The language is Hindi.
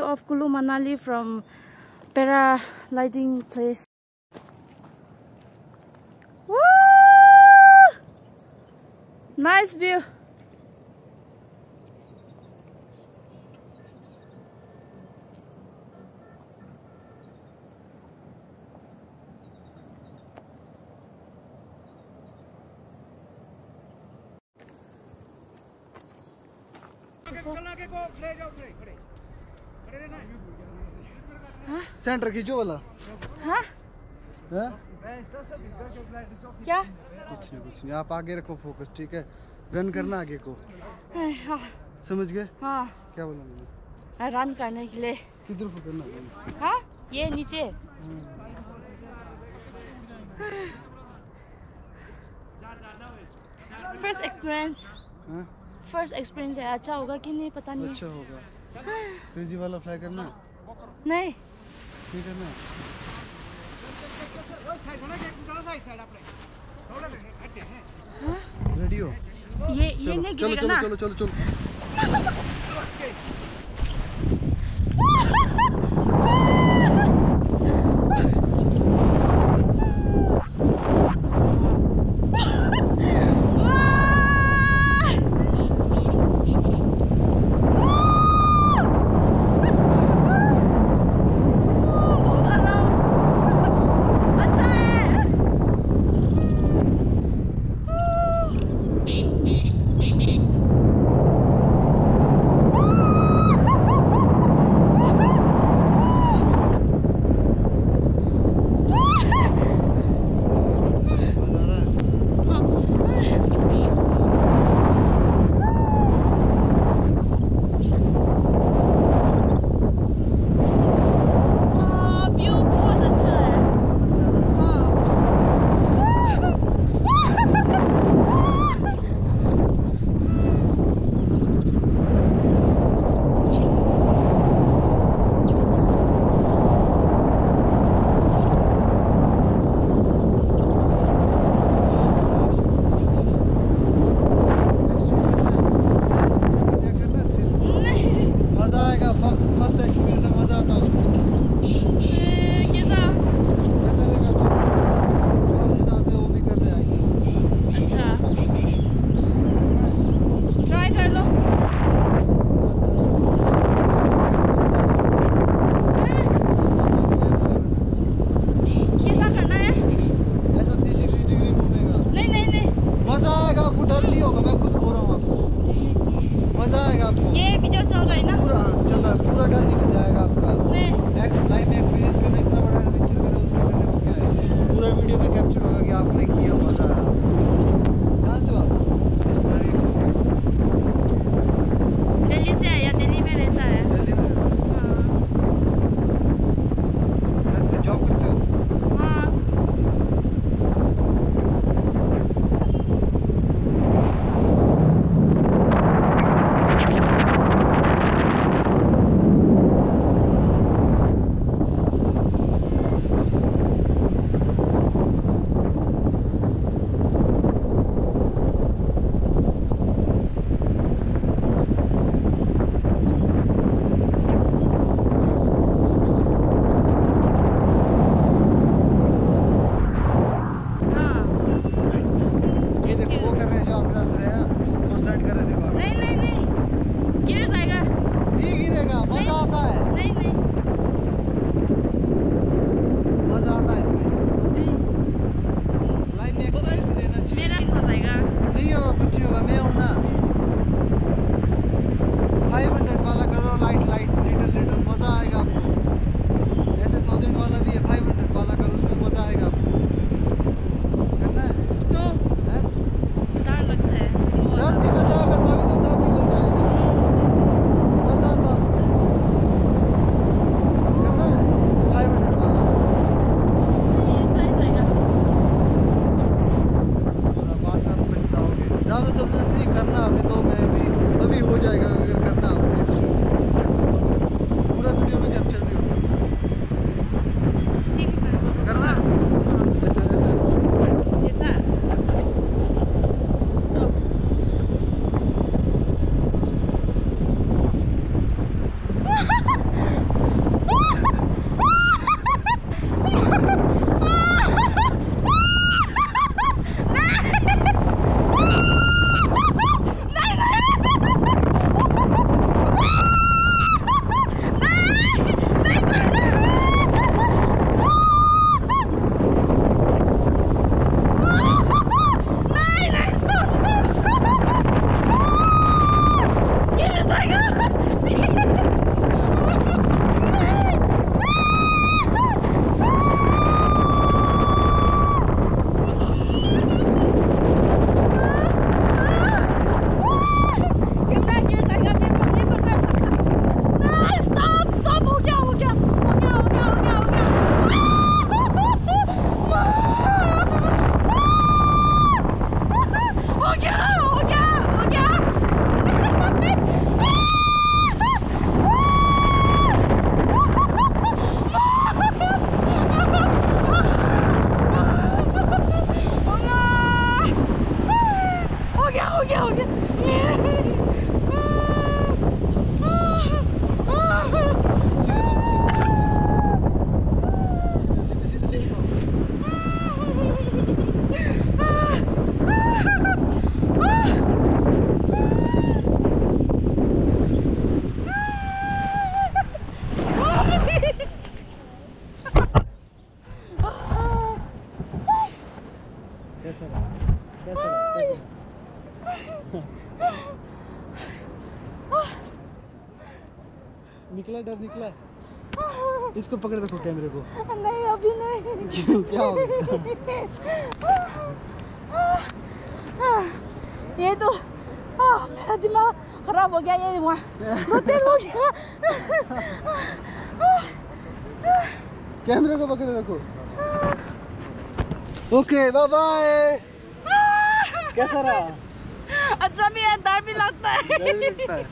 of Kulu Manali from paragliding place. Woo! Nice view. Centre खींचो वाला। हाँ? हाँ? क्या? कुछ नहीं आप आगे रखो फोकस, ठीक है? रन करना आगे को। हाँ। समझ गए? हाँ। क्या बोला मैंने? रन करने के लिए। किधर को करना? हाँ? ये नीचे। First experience. हाँ? फर्स्ट एक्सपीरियंस है, अच्छा होगा कि नहीं पता नहीं। अच्छा होगा। क्रेजी वाला फ्लाई करना? नहीं। नहीं करना। रेडी हो? ये नहीं गिरेगा ना? चलो चलो चलो चलो। ये वीडियो चल रहा है ना? पूरा चल रहा है, पूरा डर निकल जाएगा आपका। लाइफ में एक्सपीरियंस करना, इतना बड़ा एडवेंचर करें, उसमें करने को क्या है? पूरा वीडियो में कैप्चर होगा कि आपने किया, मजा आया। कहाँ से हो आप? दिल्ली से है या दिल्ली में रहता है? दिल्ली में। हाँ। जॉब करते हो? हाँ। निकला है। इसको पकड़ रखो कैमरे को। नहीं अभी नहीं। क्यों, क्या हो गया? ये तो मेरा दिमाग खराब हो गया, ये वहाँ तेज हो गया। कैमरे को पकड़ रखो। Okay bye bye. कैसा रहा? अच्छा भी है, डर भी लगता है। डर भी लगता है।